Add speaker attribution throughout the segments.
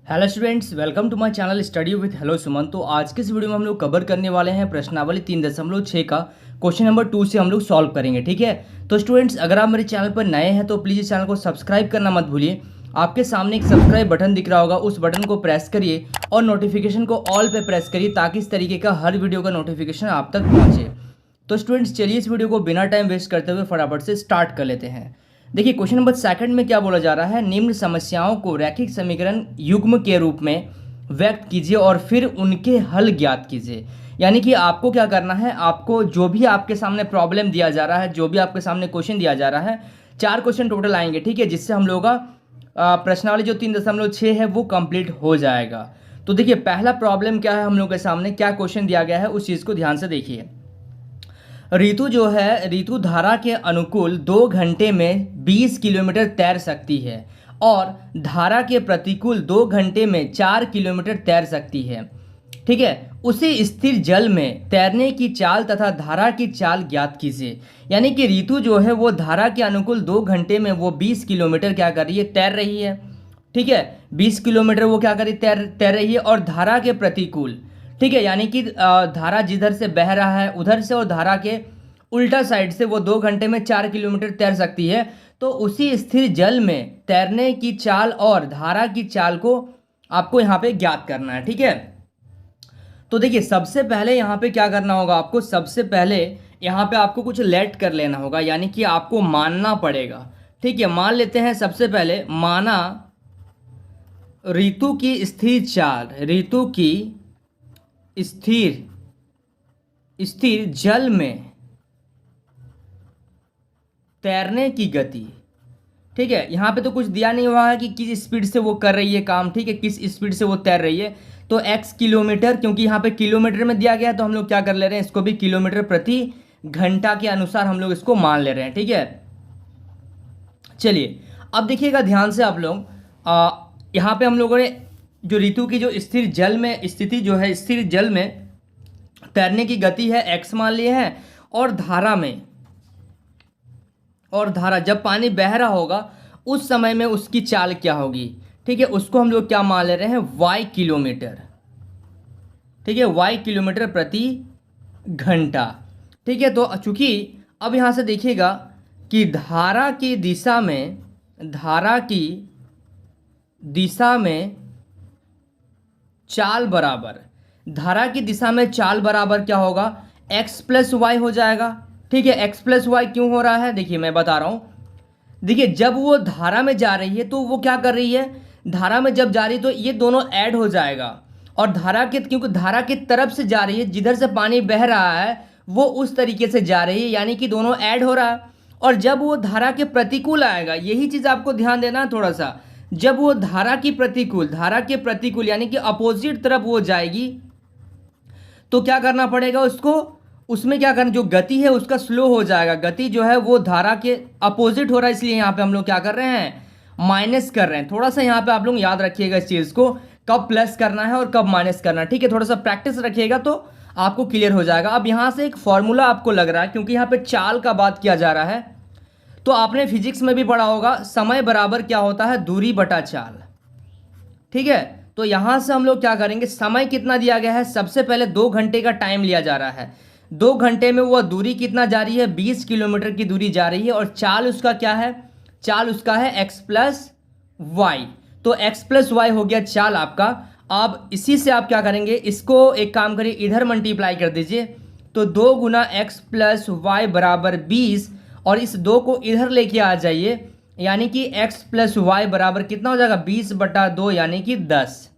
Speaker 1: Hello students, welcome to my channel study with hello Suman. तो आज के इस वीडियो में हम लोग कवर करने वाले हैं प्रश्नावली 3.6 का क्वेश्चन नंबर 2 से हम लोग सॉल्व करेंगे। ठीक है, तो स्टूडेंट्स अगर आप मेरे चैनल पर नए हैं तो प्लीज़ इस चैनल को सब्सक्राइब करना मत भूलिए। आपके सामने एक सब्सक्राइब बटन दिख रहा होगा, उस बटन को प्रेस करिए और नोटिफिकेशन को ऑल पे प्रेस करिए ताकि इस तरीके का हर वीडियो का नोटिफिकेशन आप तक पहुँचे। तो स्टूडेंट्स चलिए इस वीडियो को बिना टाइम वेस्ट करते हुए फटाफट से स्टार्ट कर लेते हैं। देखिए क्वेश्चन नंबर 2 में क्या बोला जा रहा है, निम्न समस्याओं को रैखिक समीकरण युग्म के रूप में व्यक्त कीजिए और फिर उनके हल ज्ञात कीजिए। यानी कि आपको क्या करना है, आपको जो भी आपके सामने प्रॉब्लम दिया जा रहा है, जो भी आपके सामने क्वेश्चन दिया जा रहा है, 4 क्वेश्चन टोटल आएंगे। ठीक है, जिससे हम लोगों का प्रश्नावली जो 3.6 है वो कंप्लीट हो जाएगा। तो देखिए पहला प्रॉब्लम क्या है, हम लोग के सामने क्या क्वेश्चन दिया गया है उस चीज़ को ध्यान से देखिए। ऋतु जो है, ऋतु धारा के अनुकूल 2 घंटे में 20 किलोमीटर तैर सकती है और धारा के प्रतिकूल 2 घंटे में 4 किलोमीटर तैर सकती है। ठीक है, उसी स्थिर जल में तैरने की चाल तथा धारा की चाल ज्ञात कीजिए। यानी कि ऋतु जो है वो धारा के अनुकूल 2 घंटे में वो 20 किलोमीटर क्या कर रही है, तैर रही है। ठीक है, 20 किलोमीटर वो क्या कर रही तैर रही है। और धारा के प्रतिकूल, ठीक है, यानी कि धारा जिधर से बह रहा है उधर से और धारा के उल्टा साइड से वो 2 घंटे में 4 किलोमीटर तैर सकती है। तो उसी स्थिर जल में तैरने की चाल और धारा की चाल को आपको यहाँ पे ज्ञात करना है। ठीक है, तो देखिए सबसे पहले यहाँ पे क्या करना होगा आपको, सबसे पहले यहाँ पे आपको कुछ लेट कर लेना होगा, यानी कि आपको मानना पड़ेगा। ठीक है, मान लेते हैं सबसे पहले, माना ऋतु की स्थिर चाल, ऋतु की स्थिर जल में तैरने की गति। ठीक है, यहाँ पे तो कुछ दिया नहीं हुआ है कि किस स्पीड से वो कर रही है काम। ठीक है, किस स्पीड से वो तैर रही है, तो x किलोमीटर, क्योंकि यहाँ पे किलोमीटर में दिया गया है तो हम लोग क्या कर ले रहे हैं, इसको भी किलोमीटर प्रति घंटा के अनुसार हम लोग इसको मान ले रहे हैं। ठीक है, चलिए अब देखिएगा ध्यान से आप लोग, यहाँ पे हम लोगों ने जो ऋतु की जो स्थिर जल में स्थिति जो है, स्थिर जल में तैरने की गति है x मान लिए हैं, और धारा जब पानी बह रहा होगा उस समय में उसकी चाल क्या होगी। ठीक है, उसको हम लोग क्या मान ले रहे हैं, y किलोमीटर। ठीक है, y किलोमीटर प्रति घंटा। ठीक है, तो चूंकि अब यहाँ से देखिएगा कि धारा की दिशा में चाल बराबर, धारा की दिशा में चाल बराबर क्या होगा, x प्लस वाई हो जाएगा। ठीक है, x प्लस वाई क्यों हो रहा है, देखिए मैं बता रहा हूँ। देखिए जब वो धारा में जा रही है तो वो क्या कर रही है, धारा में जब जा रही है तो ये दोनों ऐड हो जाएगा, और क्योंकि धारा की तरफ से जा रही है, जिधर से पानी बह रहा है वो उस तरीके से जा रही है, यानी कि दोनों ऐड हो रहा है। और जब वो धारा के प्रतिकूल आएगा, यही चीज़ आपको ध्यान देना है थोड़ा सा, जब वो धारा के प्रतिकूल यानी कि अपोजिट तरफ वो जाएगी तो क्या करना पड़ेगा उसको, उसमें क्या करना, जो गति है उसका स्लो हो जाएगा। गति जो है वो धारा के अपोजिट हो रहा है, इसलिए यहाँ पे हम लोग क्या कर रहे हैं, माइनस कर रहे हैं। थोड़ा सा यहाँ पे आप लोग याद रखिएगा इस चीज़ को, कब प्लस करना है और कब माइनस करना है। ठीक है, थोड़ा सा प्रैक्टिस रखिएगा तो आपको क्लियर हो जाएगा। अब यहाँ से एक फॉर्मूला आपको लग रहा है, क्योंकि यहाँ पे चाल का बात किया जा रहा है, तो आपने फिजिक्स में भी पढ़ा होगा, समय बराबर क्या होता है, दूरी बटा चाल। ठीक है, तो यहाँ से हम लोग क्या करेंगे, समय कितना दिया गया है, सबसे पहले 2 घंटे का टाइम लिया जा रहा है। 2 घंटे में वह दूरी कितना जा रही है, 20 किलोमीटर की दूरी जा रही है, और चाल उसका क्या है, चाल उसका है x प्लस वाई। तो x प्लस वाई हो गया चाल आपका। अब इसी से आप क्या करेंगे, इसको एक काम करिए, इधर मल्टीप्लाई कर दीजिए, तो 2 गुना x प्लस वाई बराबर 20, और इस 2 को इधर लेके आ जाइए, यानी कि x प्लस वाई बराबर कितना हो जाएगा, 20 बटा 2 यानी कि 10।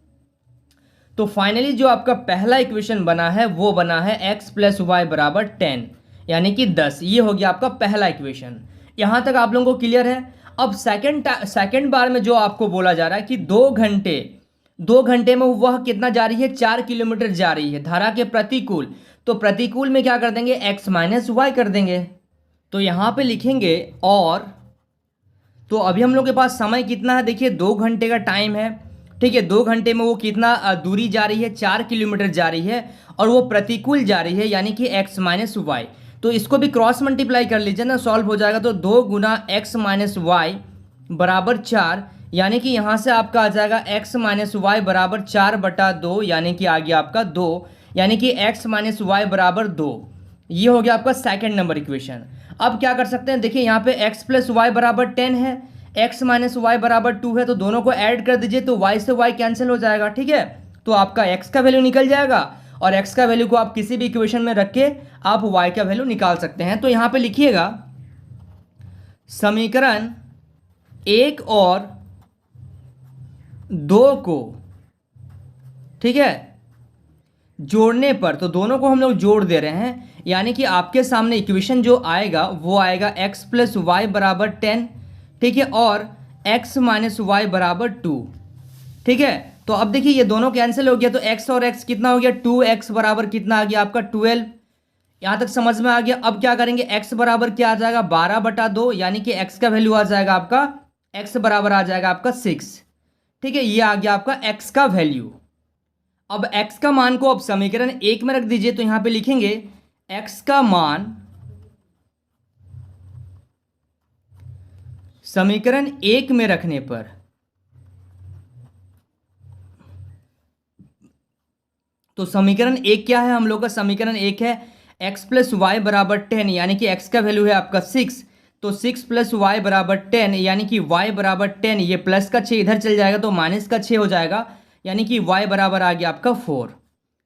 Speaker 1: तो फाइनली जो आपका पहला इक्वेशन बना है वो बना है x प्लस वाई बराबर 10 यानी कि 10। ये हो गया आपका पहला इक्वेशन। यहाँ तक आप लोगों को क्लियर है। अब सेकंड बार में जो आपको बोला जा रहा है कि 2 घंटे में वह कितना जा रही है, 4 किलोमीटर जा रही है धारा के प्रतिकूल। तो प्रतिकूल में क्या कर देंगे, x माइनस वाई कर देंगे। तो यहाँ पे लिखेंगे, और तो अभी हम लोग के पास समय कितना है, देखिए 2 घंटे का टाइम है। ठीक है, 2 घंटे में वो कितना दूरी जा रही है, 4 किलोमीटर जा रही है, और वो प्रतिकूल जा रही है, यानी कि x माइनस वाई। तो इसको भी क्रॉस मल्टीप्लाई कर लीजिए ना, सॉल्व हो जाएगा। तो 2 गुना x माइनस वाई बराबर 4, यानी कि यहाँ से आपका आ जाएगा x माइनस वाई बराबर 4/2, यानी कि आ गया आपका 2, यानी कि x माइनस वाई बराबर 2। ये हो गया आपका सेकंड नंबर इक्वेशन। अब क्या कर सकते हैं, देखिए यहाँ पे x प्लस वाई बराबर 10 है, x माइनस वाई बराबर 2 है, तो दोनों को ऐड कर दीजिए तो y से y कैंसिल हो जाएगा। ठीक है, तो आपका x का वैल्यू निकल जाएगा और x का वैल्यू को आप किसी भी इक्वेशन में रख के आप y का वैल्यू निकाल सकते हैं। तो यहाँ पे लिखिएगा समीकरण 1 और 2 को, ठीक है, जोड़ने पर, तो दोनों को हम लोग जोड़ दे रहे हैं, यानी कि आपके सामने इक्वेशन जो आएगा वो आएगा x प्लस वाई बराबर 10, ठीक है, और x माइनस वाई बराबर 2। ठीक है, तो अब देखिए ये दोनों कैंसिल हो गया, तो x और x कितना हो गया, 2x बराबर कितना आ गया आपका 12। यहाँ तक समझ में आ गया। अब क्या करेंगे, x बराबर क्या आ जाएगा 12/2, यानी कि x का वैल्यू आ जाएगा आपका, x बराबर आ जाएगा आपका 6। ठीक है, ये आ गया आपका x का वैल्यू। अब x का मान को अब समीकरण 1 में रख दीजिए, तो यहां पे लिखेंगे x का मान समीकरण 1 में रखने पर, तो समीकरण 1 क्या है हम लोग का, समीकरण 1 है x प्लस वाई बराबर 10, यानी कि x का वैल्यू है आपका 6, तो 6 प्लस वाई बराबर 10, यानी कि y बराबर 10, ये प्लस का 6 इधर चल जाएगा तो माइनस का 6 हो जाएगा, यानी कि y बराबर आ गया आपका 4।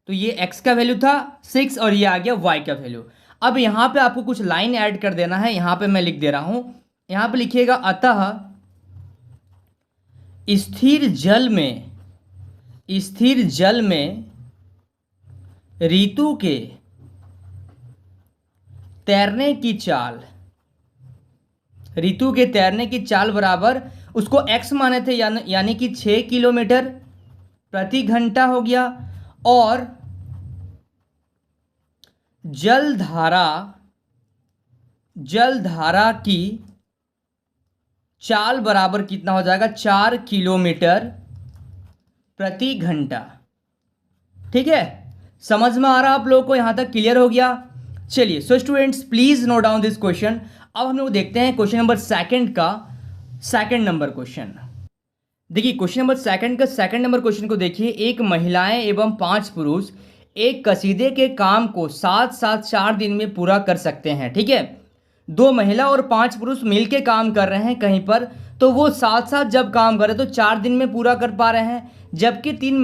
Speaker 1: तो ये x का वैल्यू था 6 और ये आ गया y का वैल्यू। अब यहाँ पे आपको कुछ लाइन ऐड कर देना है, यहाँ पे मैं लिख दे रहा हूँ, यहाँ पे लिखिएगा अतः स्थिर जल में ऋतु के तैरने की चाल बराबर, उसको x माने थे, यानी कि 6 किलोमीटर प्रति घंटा हो गया, और जलधारा की चाल बराबर कितना हो जाएगा, 4 किलोमीटर प्रति घंटा। ठीक है, समझ में आ रहा आप लोगों को, यहां तक क्लियर हो गया। चलिए so students please note down this question. अब हम लोग देखते हैं क्वेश्चन नंबर सेकंड का सेकंड नंबर क्वेश्चन। देखिए क्वेश्चन नंबर सेकंड का सेकंड नंबर क्वेश्चन को देखिए, एक महिलाएं एवं 5 पुरुष एक कसीदे के काम को साथ साथ 4 दिन में पूरा कर सकते हैं। ठीक है, 2 महिला और 5 पुरुष मिलके काम कर रहे हैं कहीं पर, तो वो साथ साथ जब काम कर रहे हैं तो 4 दिन में पूरा कर पा रहे हैं, जबकि 3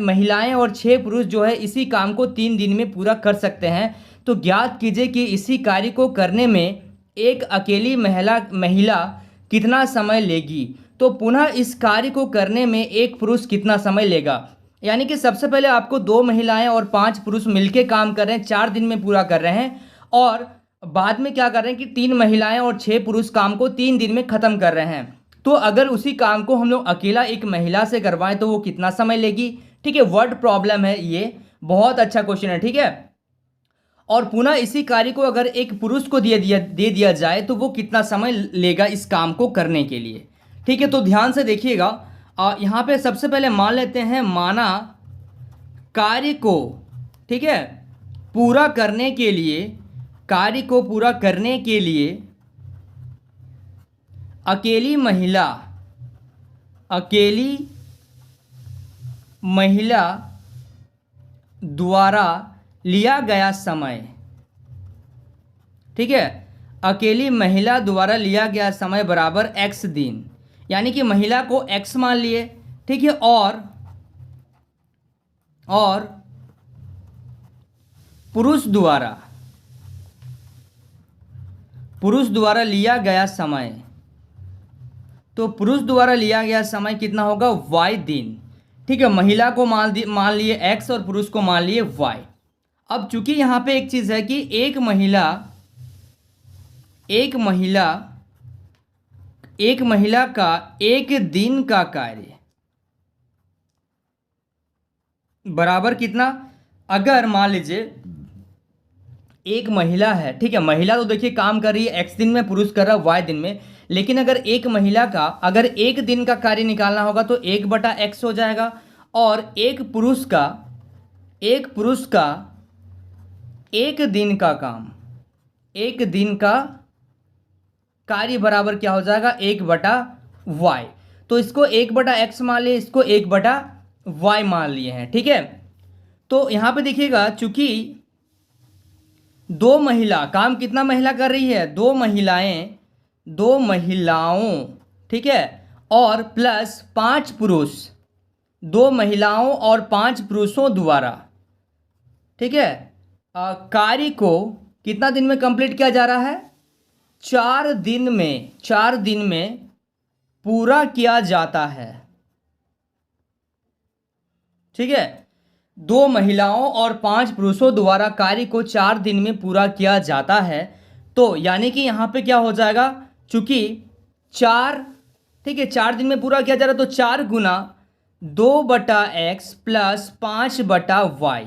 Speaker 1: महिलाएं और 6 पुरुष जो है इसी काम को 3 दिन में पूरा कर सकते हैं। तो ज्ञात कीजिए कि इसी कार्य को करने में एक अकेली महिला कितना समय लेगी। तो पुनः इस कार्य को करने में एक पुरुष कितना समय लेगा, यानी कि सबसे पहले आपको 2 महिलाएं और 5 पुरुष मिलके काम कर रहे हैं, 4 दिन में पूरा कर रहे हैं, और बाद में क्या कर रहे हैं कि 3 महिलाएं और 6 पुरुष काम को 3 दिन में ख़त्म कर रहे हैं। तो अगर उसी काम को हम लोग अकेला एक महिला से करवाएं तो वो कितना समय लेगी। ठीक है, वर्ड प्रॉब्लम है ये, बहुत अच्छा क्वेश्चन है। ठीक है, और पुनः इसी कार्य को अगर एक पुरुष को दे दिया जाए तो वो कितना समय लेगा इस काम को करने के लिए। ठीक है, तो ध्यान से देखिएगा, यहाँ पे सबसे पहले मान लेते हैं, माना कार्य को, ठीक है, पूरा करने के लिए अकेली महिला द्वारा लिया गया समय, ठीक है, अकेली महिला द्वारा लिया गया समय बराबर x दिन, यानी कि महिला को x मान लिए। ठीक है, और पुरुष द्वारा लिया गया समय, तो पुरुष द्वारा लिया गया समय कितना होगा, y दिन। ठीक है, महिला को मान लिए x और पुरुष को मान लिए y। अब चूंकि यहाँ पे एक चीज़ है कि एक महिला का एक दिन का कार्य बराबर कितना, अगर मान लीजिए एक महिला है, ठीक है, महिला तो देखिए काम कर रही है x दिन में, पुरुष कर रहा है y दिन में, लेकिन अगर एक महिला का अगर एक दिन का कार्य निकालना होगा तो 1/x हो जाएगा, और एक पुरुष का एक दिन का कार्य बराबर क्या हो जाएगा, 1/y। तो इसको 1/x मान लिए, इसको 1/y मान लिए हैं, ठीक है। तो यहाँ पे देखिएगा, चूंकि दो महिला, काम कितना महिला कर रही है, दो महिलाओं, ठीक है, और प्लस 5 पुरुष, 2 महिलाओं और 5 पुरुषों द्वारा, ठीक है, कार्य को कितना दिन में कंप्लीट किया जा रहा है, 4 दिन में पूरा किया जाता है, ठीक है। 2 महिलाओं और 5 पुरुषों द्वारा कार्य को 4 दिन में पूरा किया जाता है। तो यानी कि यहाँ पे क्या हो जाएगा, चूंकि 4, ठीक है, 4 दिन में पूरा किया जा रहा है, तो 4 गुना 2/x प्लस 5/y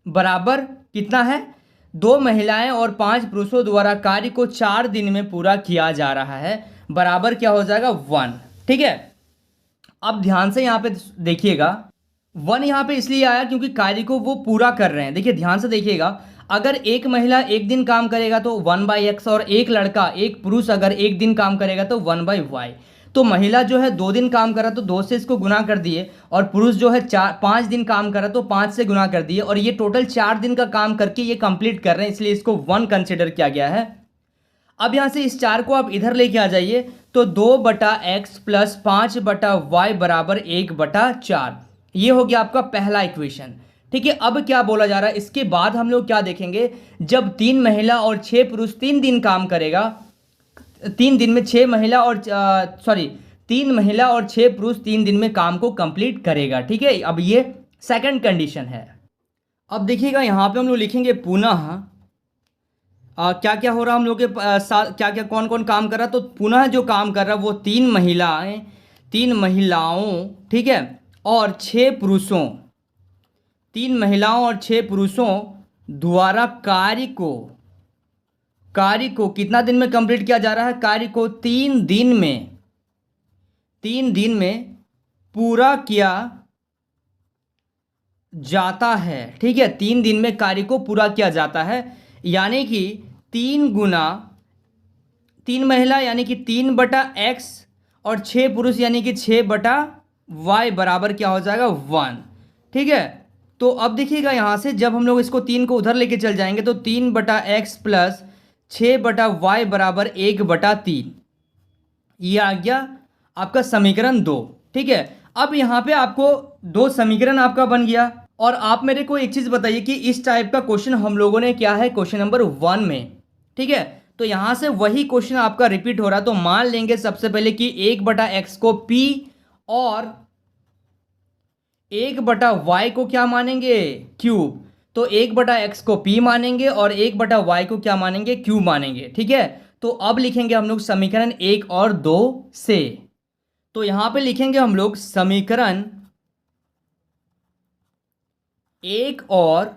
Speaker 1: बराबर कितना है, 2 महिलाएं और 5 पुरुषों द्वारा कार्य को 4 दिन में पूरा किया जा रहा है, बराबर क्या हो जाएगा, 1, ठीक है। अब ध्यान से यहाँ पे देखिएगा, 1 यहाँ पे इसलिए आया क्योंकि कार्य को वो पूरा कर रहे हैं। देखिए ध्यान से देखिएगा, अगर एक महिला 1 दिन काम करेगा तो 1/x, और एक पुरुष अगर 1 दिन काम करेगा तो 1/y। तो महिला जो है 2 दिन काम करा तो 2 से इसको गुना कर दिए, और पुरुष जो है 5 दिन काम करा तो 5 से गुना कर दिए, और ये टोटल 4 दिन का काम करके ये कंप्लीट कर रहे हैं, इसलिए इसको 1 कंसिडर किया गया है। अब यहाँ से इस 4 को आप इधर लेके आ जाइए, तो 2/x प्लस 5/y बराबर 1/4, ये हो गया आपका पहला इक्वेशन, ठीक है। अब क्या बोला जा रहा है, इसके बाद हम लोग क्या देखेंगे, जब 3 महिला और 6 पुरुष 3 दिन काम करेगा, 3 दिन में 6 महिला और 3 महिला और 6 पुरुष 3 दिन में काम को कंप्लीट करेगा, ठीक है। अब ये सेकंड कंडीशन है। अब देखिएगा यहाँ पे हम लोग लिखेंगे पुनः क्या क्या हो रहा हम लोग के साथ, क्या क्या कौन कौन काम कर रहा, तो पुनः जो काम कर रहा है वो 3 महिलाओं, ठीक है, और 6 पुरुषों, 3 महिलाओं और 6 पुरुषों द्वारा कार्य को कितना दिन में कंप्लीट किया जा रहा है, कार्य को 3 दिन में पूरा किया जाता है, ठीक है। 3 दिन में कार्य को पूरा किया जाता है, यानी कि 3 महिला यानी कि 3/x और 6 पुरुष यानी कि 6/y बराबर क्या हो जाएगा, 1, ठीक है। तो अब देखिएगा यहाँ से जब हम लोग इसको 3 को उधर लेके चल जाएंगे तो 3/x प्लस 6/y बराबर 1/3, ये आ गया आपका समीकरण 2, ठीक है। अब यहाँ पे आपको 2 समीकरण आपका बन गया। और आप मेरे को एक चीज़ बताइए कि इस टाइप का क्वेश्चन हम लोगों ने क्या है क्वेश्चन नंबर 1 में, ठीक है। तो यहाँ से वही क्वेश्चन आपका रिपीट हो रहा है। तो मान लेंगे सबसे पहले कि 1/x को p और 1/y को क्या मानेंगे, क्यूब। तो 1/x को p मानेंगे और 1/y को क्या मानेंगे, क्यूब मानेंगे, ठीक है। तो अब लिखेंगे हम लोग समीकरण 1 और 2 से। तो यहाँ पे लिखेंगे हम लोग समीकरण 1 और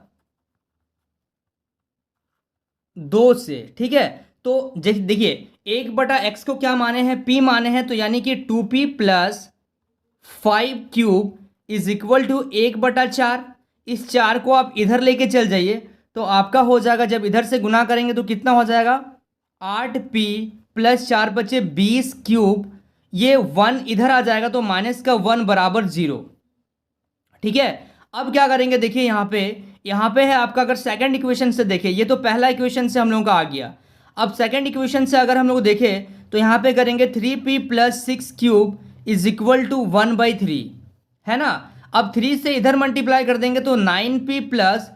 Speaker 1: 2 से, ठीक है। तो देखिए 1/x को क्या माने हैं, p माने हैं, तो यानी कि 2p plus 5 cube is equal to 1/4। इस 4 को आप इधर लेके चल जाइए तो आपका हो जाएगा, जब इधर से गुना करेंगे तो कितना हो जाएगा, 8p प्लस 4 बचे 20 क्यूब, ये 1 इधर आ जाएगा तो माइनस का 1 बराबर 0, ठीक है। अब क्या करेंगे, देखिए यहाँ पे है आपका, अगर सेकंड इक्वेशन से देखें, ये तो पहला इक्वेशन से हम लोगों का आ गया। अब सेकंड इक्वेशन से अगर हम लोग देखें तो यहाँ पे करेंगे 3p plus 6 cube is equal to 1/3, है ना। अब 3 से इधर मल्टीप्लाई कर देंगे तो 9p प्लस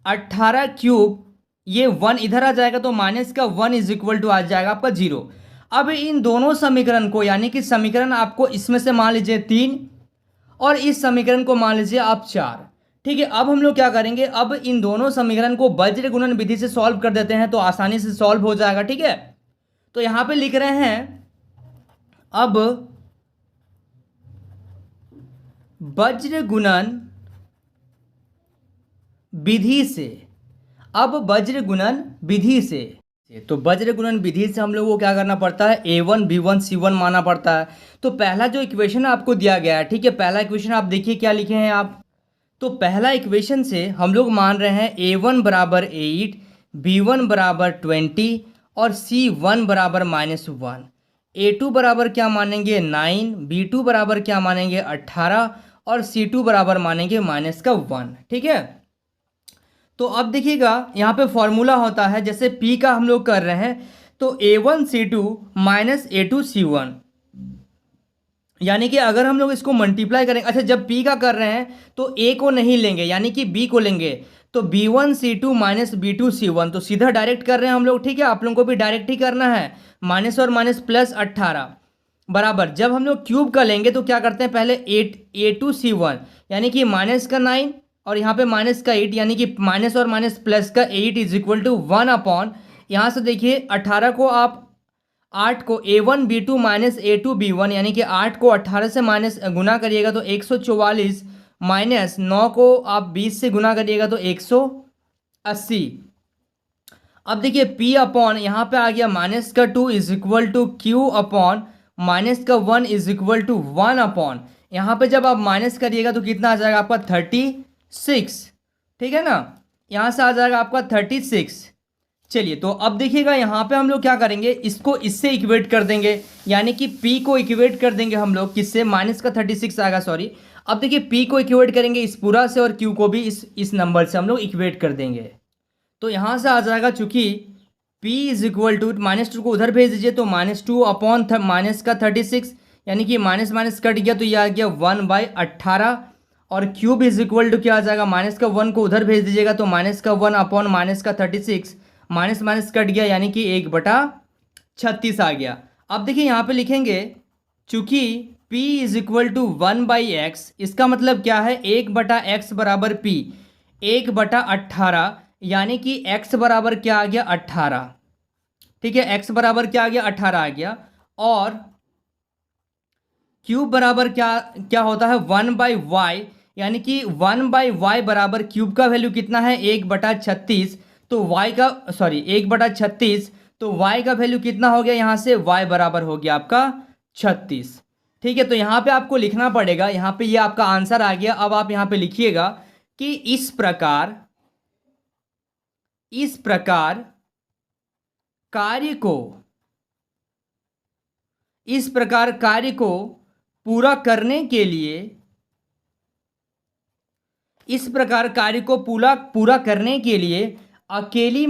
Speaker 1: 18 क्यूब, ये 1 इधर आ जाएगा तो माइनस का 1 इज इक्वल टू आ जाएगा आपका 0। अब इन दोनों समीकरण को, यानी कि समीकरण आपको इसमें से मान लीजिए 3 और इस समीकरण को मान लीजिए आप 4, ठीक है। अब हम लोग क्या करेंगे, अब इन दोनों समीकरण को वज्र गुणन विधि से सॉल्व कर देते हैं तो आसानी से सॉल्व हो जाएगा, ठीक है। तो यहाँ पे लिख रहे हैं अब वज्र गुणन विधि से, अब वज्र गुणन विधि से, तो वज्र गुणन विधि से हम लोग को क्या करना पड़ता है, a1 b1 c1 मानना पड़ता है। तो पहला जो इक्वेशन आपको दिया गया है, ठीक है, पहला इक्वेशन आप देखिए क्या लिखे हैं आप। तो पहला इक्वेशन से हम लोग मान रहे हैं a1 बराबर 8, b1 बराबर 20 और c1 बराबर -1। A2 बराबर क्या मानेंगे 9, B2 बराबर क्या मानेंगे 18 और C2 बराबर मानेंगे -1। ठीक है, तो अब देखिएगा यहाँ पे फॉर्मूला होता है, जैसे P का हम लोग कर रहे हैं तो A1C2 -A2C1, यानी कि अगर हम लोग इसको मल्टीप्लाई करेंगे, अच्छा जब P का कर रहे हैं तो A को नहीं लेंगे यानी कि B को लेंगे, तो B1C2 -B2C1, तो सीधा डायरेक्ट कर रहे हैं हम लोग। ठीक है, आप लोगों को भी डायरेक्ट ही करना है, माइनस और माइनस प्लस 18 बराबर, जब हम लोग क्यूब का लेंगे तो क्या करते हैं पहले A2C1 यानी कि -9 और यहाँ पे -8 यानी कि माइनस और माइनस प्लस का 8 = 1 अपॉन, यहाँ से देखिए 18 को आप 8 को A1B2 -A2B1 यानी कि 8 को 18 से माइनस गुना करिएगा तो 144, माइनस 9 को आप 20 से गुना करिएगा तो 180। अब देखिए P अपॉन यहाँ पे आ गया -2 = Q अपॉन -1 = 1 अपॉन, यहाँ पे जब आप माइनस करिएगा तो कितना आ जाएगा आपका 36। ठीक है ना, यहाँ से आ जाएगा आपका 36। चलिए, तो अब देखिएगा यहाँ पे हम लोग क्या करेंगे, इसको इससे इक्वेट कर देंगे, यानी कि P को इक्वेट कर देंगे हम लोग किससे, -36 आएगा, सॉरी। अब देखिए P को इक्वेट करेंगे इस पूरा से और Q को भी इस नंबर से हम लोग इक्वेट कर देंगे, तो यहाँ से आ जाएगा चूंकि P = -2 को उधर भेज दीजिए तो -2 अपॉन -36, यानी कि माइनस माइनस कट गया तो ये आ गया 1/18, और क्यूब क्या आ जाएगा, -1 को उधर भेज दीजिएगा तो -1 अपॉन -36, माइनस माइनस कट गया यानी कि 1/36 आ गया। अब देखिए यहाँ पे लिखेंगे चूंकि P = 1/x, इसका मतलब क्या है 1/x बराबर P 1/18, यानी कि x बराबर क्या आ गया 18। ठीक है, x बराबर क्या आ गया 18 आ गया, और क्यूब बराबर क्या क्या होता है 1/y, यानी कि 1/y बराबर क्यूब का वैल्यू कितना है 1/36, तो y का सॉरी 1/36, तो y का वैल्यू कितना हो गया, यहाँ से y बराबर हो गया आपका 36। ठीक है, तो यहाँ पे आपको लिखना पड़ेगा, यहाँ पे ये आपका आंसर आ गया। अब आप यहाँ पे लिखिएगा कि इस प्रकार कार्य को पूरा करने के लिए, इस प्रकार कार्य को पूरा करने के लिए अकेली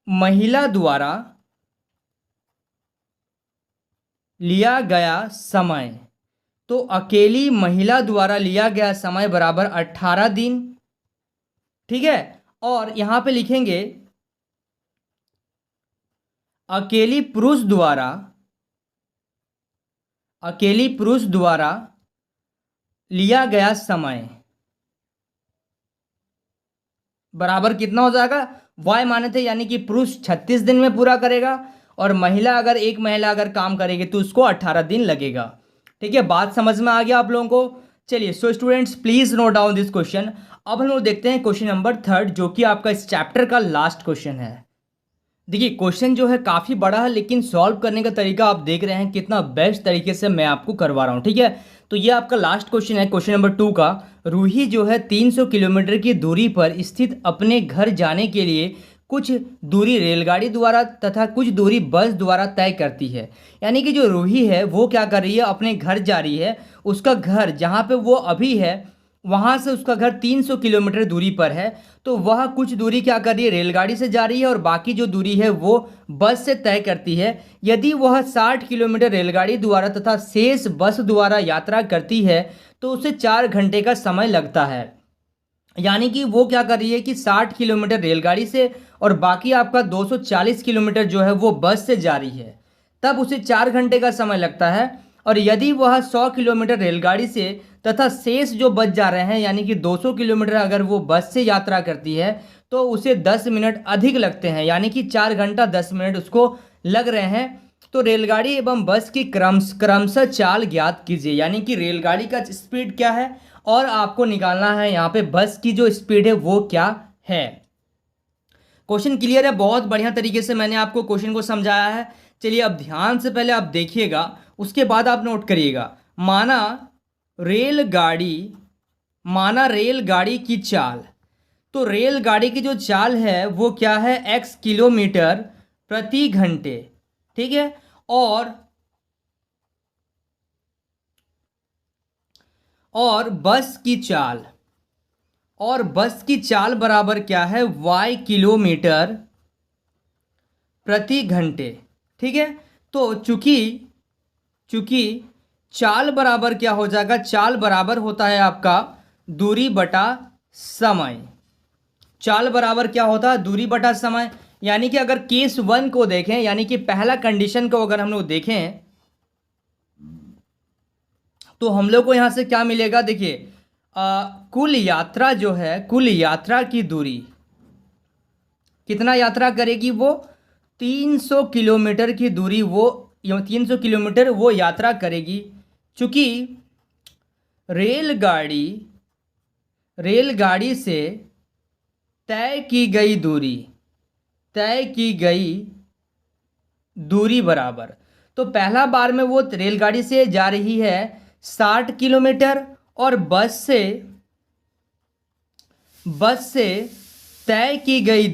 Speaker 1: महिला द्वारा लिया गया समय, तो अकेली महिला द्वारा लिया गया समय बराबर 18 दिन। ठीक है, और यहां पे लिखेंगे अकेली पुरुष द्वारा लिया गया समय बराबर कितना हो जाएगा, y माने थे, यानी कि पुरुष 36 दिन में पूरा करेगा और एक महिला अगर काम करेगी तो उसको 18 दिन लगेगा। ठीक है, बात समझ में आ गया आप लोगों को। चलिए, so students please note down this question. अब हम लोग देखते हैं क्वेश्चन नंबर 3, जो कि आपका इस चैप्टर का लास्ट क्वेश्चन है। देखिए, क्वेश्चन जो है काफ़ी बड़ा है, लेकिन सॉल्व करने का तरीका आप देख रहे हैं कितना बेस्ट तरीके से मैं आपको करवा रहा हूँ। ठीक है, तो ये आपका लास्ट क्वेश्चन है, क्वेश्चन नंबर 2 का। रूही जो है 300 किलोमीटर की दूरी पर स्थित अपने घर जाने के लिए कुछ दूरी रेलगाड़ी द्वारा तथा कुछ दूरी बस द्वारा तय करती है। यानी कि जो रूही है वो क्या कर रही है, अपने घर जा रही है, उसका घर जहाँ पे वो अभी है वहाँ से उसका घर 300 किलोमीटर दूरी पर है, तो वह कुछ दूरी क्या कर रही है, रेलगाड़ी से जा रही है और बाकी जो दूरी है वो बस से तय करती है। यदि वह 60 किलोमीटर रेलगाड़ी द्वारा तथा शेष बस द्वारा यात्रा करती है तो उसे 4 घंटे का समय लगता है। यानी कि वो क्या कर रही है कि 60 किलोमीटर रेलगाड़ी से और बाकी आपका 240 किलोमीटर जो है वो बस से जा रही है, तब उसे 4 घंटे का समय लगता है। और यदि वह 100 किलोमीटर रेलगाड़ी से तथा शेष जो बच जा रहे हैं, यानी कि 200 किलोमीटर अगर वो बस से यात्रा करती है तो उसे 10 मिनट अधिक लगते हैं, यानी कि 4 घंटा 10 मिनट उसको लग रहे हैं। तो रेलगाड़ी एवं बस की क्रमशः चाल ज्ञात कीजिए, यानी कि रेलगाड़ी का स्पीड क्या है और आपको निकालना है यहाँ पे बस की जो स्पीड है वो क्या है। क्वेश्चन क्लियर है, बहुत बढ़िया तरीके से मैंने आपको क्वेश्चन को समझाया है। चलिए, अब ध्यान से पहले आप देखिएगा, उसके बाद आप नोट करिएगा। माना रेलगाड़ी की चाल, तो रेलगाड़ी की जो चाल है वो क्या है, x किलोमीटर प्रति घंटे। ठीक है, और बस की चाल बराबर क्या है, y किलोमीटर प्रति घंटे। ठीक है, तो चूंकि चाल बराबर क्या हो जाएगा, चाल बराबर होता है आपका दूरी बटा समय। चाल बराबर क्या होता है, दूरी बटा समय। यानी कि अगर केस 1 को देखें, यानी कि पहला कंडीशन को अगर हम लोग देखें तो हम लोग को यहां से क्या मिलेगा, देखिए कुल यात्रा जो है, कुल यात्रा की दूरी कितना यात्रा करेगी, वो 300 किलोमीटर की दूरी, वो 300 किलोमीटर वो यात्रा करेगी। चूंकि रेलगाड़ी से तय की दूरी बराबर, तो पहला बार में वो रेलगाड़ी से जा रही है 60 किलोमीटर और बस से तय की गई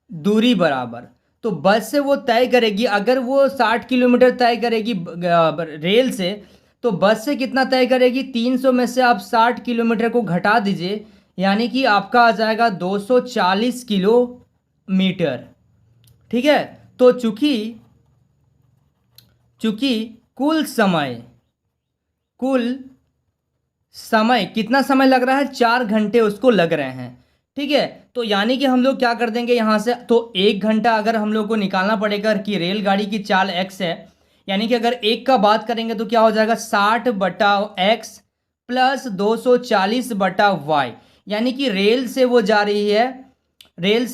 Speaker 1: दूरी बराबर, तो बस से वो तय करेगी, अगर वो 60 किलोमीटर तय करेगी रेल से, तो बस से कितना तय करेगी, 300 में से आप 60 किलोमीटर को घटा दीजिए, यानी कि आपका आ जाएगा 240 किलोमीटर। ठीक है, तो चूंकि कुल समय कितना समय लग रहा है, 4 घंटे उसको लग रहे हैं। ठीक है, तो यानी कि हम लोग क्या कर देंगे यहाँ से, तो 1 घंटा अगर हम लोग को निकालना पड़ेगा कि रेलगाड़ी की चाल x है, यानी कि अगर 1 का बात करेंगे तो क्या हो जाएगा, 60 बटा x प्लस 240 बटा y, यानी कि रेल से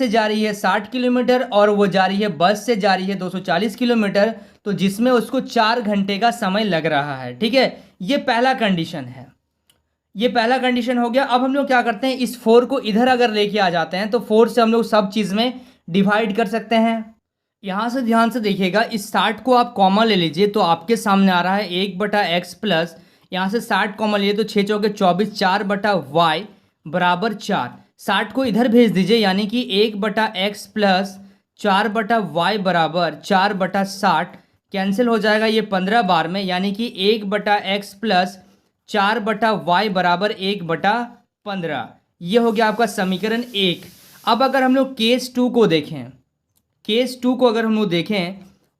Speaker 1: जा रही है 60 किलोमीटर और वो जा रही है, बस से जा रही है 240 किलोमीटर, तो जिसमें उसको 4 घंटे का समय लग रहा है। ठीक है, ये पहला कंडीशन हो गया। अब हम लोग क्या करते हैं, इस 4 को इधर अगर लेके आ जाते हैं तो 4 से हम लोग सब चीज़ में डिवाइड कर सकते हैं। यहाँ से ध्यान से देखिएगा, इस 60 को आप कॉमन ले लीजिए तो आपके सामने आ रहा है 1 बटा एक्स प्लस, यहाँ से 60 कॉमन लिए तो 6 चौके 24, 4 बटा वाई बराबर 4। 60 को इधर भेज दीजिए, यानी कि 1 बटा एक्स प्लस 4 बटा वाई बराबर 4 बटा 60, कैंसिल हो जाएगा ये 15 बार में, यानी कि 1 बटा एक्स प्लस 4 बटा वाई बराबर 1 बटा 15। ये हो गया आपका समीकरण 1। अब अगर हम लोग केस 2 को देखें,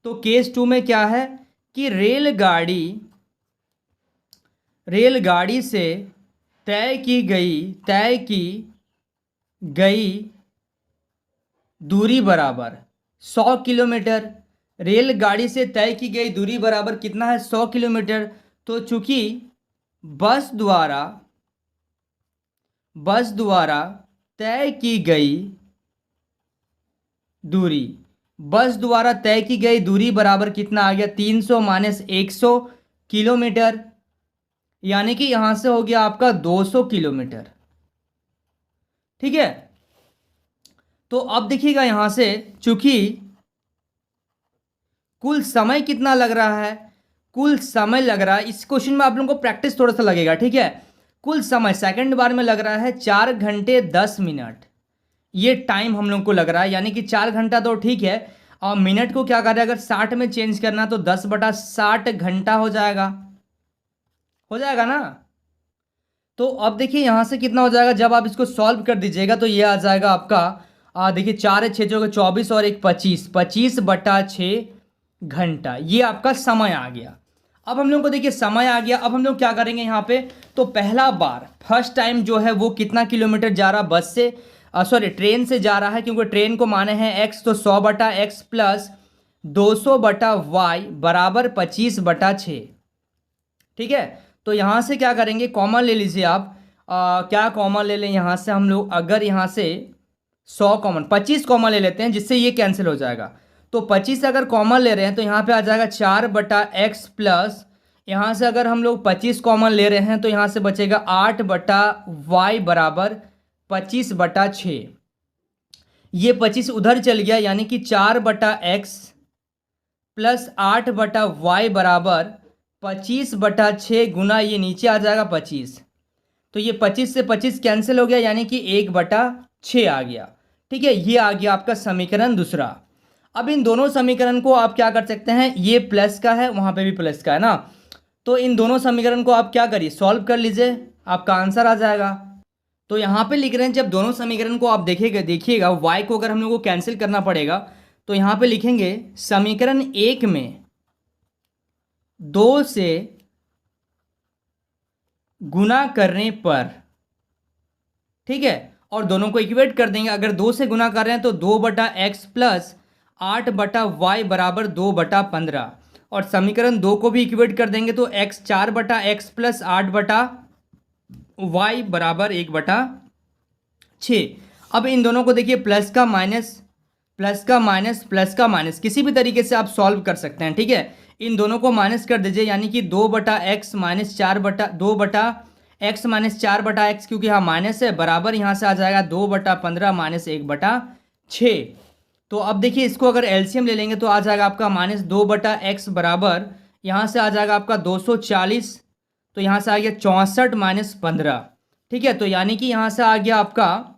Speaker 1: तो केस 2 में क्या है कि रेलगाड़ी से तय की गई दूरी बराबर 100 किलोमीटर। रेलगाड़ी से तय की गई दूरी बराबर कितना है, 100 किलोमीटर। तो चूंकि बस द्वारा तय की गई दूरी बराबर कितना आ गया, 300 माइनस 100 किलोमीटर, यानी कि यहां से हो गया आपका 200 किलोमीटर। ठीक है, तो अब देखिएगा यहां से, चूंकि कुल समय कितना लग रहा है, इस क्वेश्चन में आप लोगों को प्रैक्टिस थोड़ा सा लगेगा। ठीक है, कुल समय सेकंड बार में लग रहा है 4 घंटे 10 मिनट, ये टाइम हम लोग को लग रहा है, यानी कि 4 घंटा तो ठीक है, और मिनट को क्या कर रहे हैं, अगर 60 में चेंज करना तो 10 बटा 60 घंटा हो जाएगा ना। तो अब देखिए यहां से कितना हो जाएगा, जब आप इसको सॉल्व कर दीजिएगा तो ये आ जाएगा आपका देखिए 4 है 6 चौके 24 और 1 25, 25 बटा 6 घंटा, ये आपका समय आ गया। अब हम लोग को देखिए समय आ गया, अब हम लोग क्या करेंगे यहाँ पे, तो पहला बार फर्स्ट टाइम जो है वो कितना किलोमीटर जा रहा, बस से ट्रेन से जा रहा है, क्योंकि ट्रेन को माने हैं x, तो 100 बटा एक्स प्लस 200 बटा वाई बराबर 25 बटा 6। ठीक है, तो यहाँ से क्या करेंगे, कॉमन ले लीजिए आप, क्या कॉमन ले लें यहाँ से हम लोग, अगर यहाँ से 100 कॉमन 25 कॉमन ले लेते हैं, जिससे ये कैंसिल हो जाएगा। तो 25 अगर कॉमन ले रहे हैं तो यहाँ पे आ जाएगा 4 बटा एक्स प्लस, यहाँ से अगर हम लोग 25 कॉमन ले रहे हैं तो यहाँ से बचेगा 8 बटा वाई बराबर 25 बटा 6। ये 25 उधर चल गया, यानी कि 4 बटा एक्स प्लस 8 बटा वाई बराबर 25 बटा 6 गुना ये नीचे आ जाएगा 25। तो ये 25 से 25 कैंसिल हो गया, यानी कि 1/6 आ गया। ठीक है, ये आ गया आपका समीकरण दूसरा। अब इन दोनों समीकरण को आप क्या कर सकते हैं, ये प्लस का है, वहाँ पे भी प्लस का है ना, तो इन दोनों समीकरण को आप क्या करिए, सॉल्व कर लीजिए, आपका आंसर आ जाएगा। तो यहाँ पे लिख रहे हैं, जब दोनों समीकरण को आप देखिएगा y को अगर हम लोग को कैंसिल करना पड़ेगा तो यहाँ पे लिखेंगे समीकरण 1 में 2 से गुना करने पर, ठीक है, और दोनों को इक्वेट कर देंगे। अगर 2 से गुना कर रहे हैं तो 2/x प्लस 8/y बराबर 2/15, और समीकरण 2 को भी इक्वेट कर देंगे तो 4/x प्लस 8/y बराबर 1/6। अब इन दोनों को देखिए, प्लस का माइनस, प्लस का माइनस, प्लस का माइनस, किसी भी तरीके से आप सॉल्व कर सकते हैं। ठीक है, इन दोनों को माइनस कर दीजिए, यानी कि 2/x माइनस 4/x, क्योंकि यहाँ माइनस है, बराबर यहाँ से आ जाएगा 2/15 माइनस 1/6। तो अब देखिए, इसको अगर एलसीएम ले लेंगे तो आ जाएगा आपका माइनस 2/x बराबर, यहाँ से आ जाएगा आपका 240, तो यहाँ से आ गया 64 माइनस 15। ठीक है, तो यानी कि यहाँ से आ गया आपका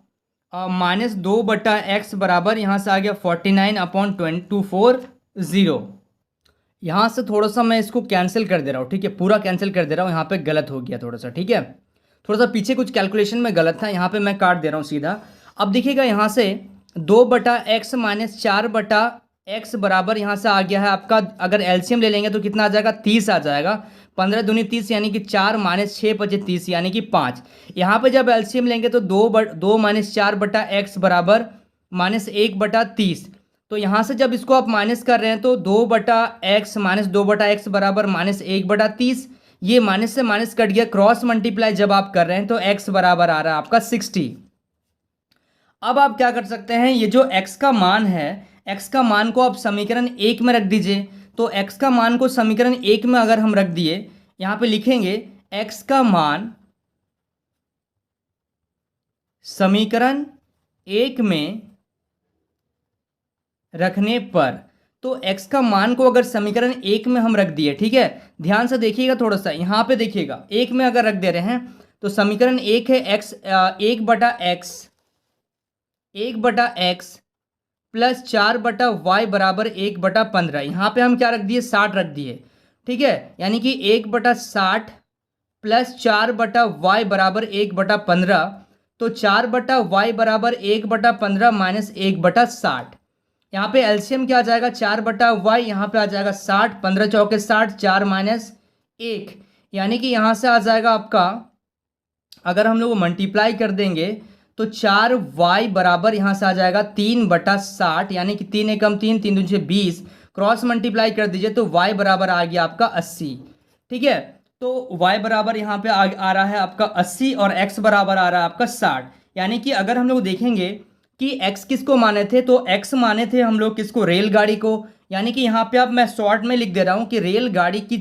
Speaker 1: माइनस 2/x बराबर, यहाँ से आ गया 49/240। यहाँ से थोड़ा सा मैं इसको कैंसिल कर दे रहा हूँ। ठीक है, पूरा कैंसिल कर दे रहा हूँ, यहाँ पे गलत हो गया थोड़ा सा। ठीक है, थोड़ा सा पीछे कुछ कैलकुलेशन में गलत था, यहाँ पे मैं काट दे रहा हूँ सीधा। अब देखिएगा, यहाँ से 2/x माइनस 4/x बराबर, यहाँ से आ गया है आपका, अगर एलसीएम ले लेंगे तो कितना आ जाएगा, 30 आ जाएगा। 15 दूनी 30, यानी कि 4 माइनस 6 × 30, यानी कि 5। यहाँ पे जब एलसीएम लेंगे तो 2 माइनस 4/x बराबर माइनस 1/30। तो यहाँ से जब इसको आप माइनस कर रहे हैं तो 2/x माइनस 2/x बराबर माइनस 1/30। ये माइनस से माइनस कट गया, क्रॉस मल्टीप्लाई जब आप कर रहे हैं तो x बराबर आ रहा है आपका 60। अब आप क्या कर सकते हैं, ये जो x का मान है, x का मान को आप समीकरण 1 में रख दीजिए। तो x का मान को समीकरण 1 में अगर हम रख दिए, यहाँ पे लिखेंगे x का मान समीकरण 1 में रखने पर, तो x का मान को अगर समीकरण 1 में हम रख दिए, ठीक है, ध्यान से देखिएगा थोड़ा सा, यहाँ पे देखिएगा 1 में अगर रख दे रहे हैं तो समीकरण 1 है x 1/x प्लस 4/y बराबर 1/15। यहाँ पे हम क्या रख दिए, 60 रख दिए। ठीक है, यानी कि 1/60 प्लस 4/y बराबर 1/15, तो 4/y बराबर 1/15 माइनस 1/60। यहाँ पे एलसीएम क्या आ जाएगा, 4/y, यहाँ पे आ जाएगा 60, 15 चौके 60, 4 माइनस 1, यानी कि यहाँ से आ जाएगा आपका, अगर हम लोग मल्टीप्लाई कर देंगे तो 4y बराबर यहाँ से आ जाएगा 3/60, यानी कि 3 एकम 3, 3 दूनी 20, क्रॉस मल्टीप्लाई कर दीजिए तो y बराबर आ गया आपका 80। ठीक है, तो y बराबर यहाँ पे आ रहा है आपका 80 और x बराबर आ रहा है आपका 60। यानी कि अगर हम लोग देखेंगे कि x किसको माने थे, तो x माने थे हम लोग किसको, रेलगाड़ी को। यानी कि यहाँ पे अब मैं शॉर्ट में लिख दे रहा हूँ कि रेलगाड़ी की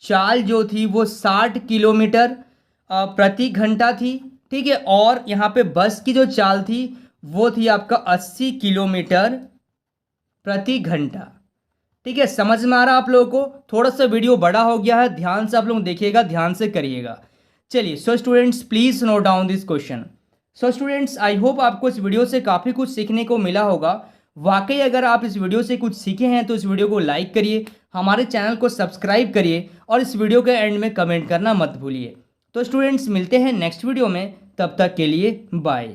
Speaker 1: चाल जो थी वो 60 किलोमीटर प्रति घंटा थी। ठीक है, और यहाँ पे बस की जो चाल थी वो थी आपका 80 किलोमीटर प्रति घंटा। ठीक है, समझ में आ रहा है आप लोगों को? थोड़ा सा वीडियो बड़ा हो गया है, ध्यान से आप लोग देखिएगा, ध्यान से करिएगा। चलिए, so students please note down this question. So students, I hope आपको इस वीडियो से काफ़ी कुछ सीखने को मिला होगा। वाकई अगर आप इस वीडियो से कुछ सीखे हैं तो इस वीडियो को लाइक करिए, हमारे चैनल को सब्सक्राइब करिए और इस वीडियो के एंड में कमेंट करना मत भूलिए। तो स्टूडेंट्स, मिलते हैं नेक्स्ट वीडियो में, तब तक के लिए बाय।